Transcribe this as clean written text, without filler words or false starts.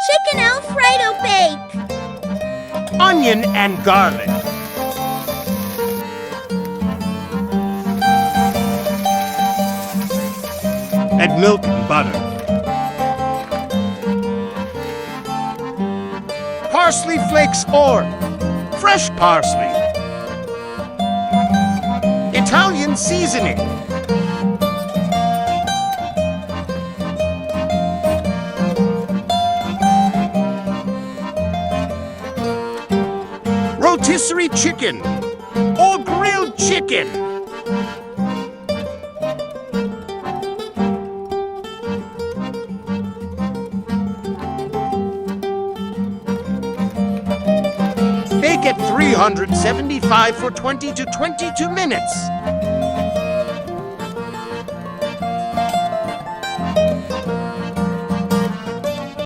Chicken Alfredo bake. Onion and garlic. Add milk and butter. Parsley flakes or fresh parsley. Italian seasoning. Rotisserie chicken or grilled chicken. Bake at 375 for 20 to 22 minutes.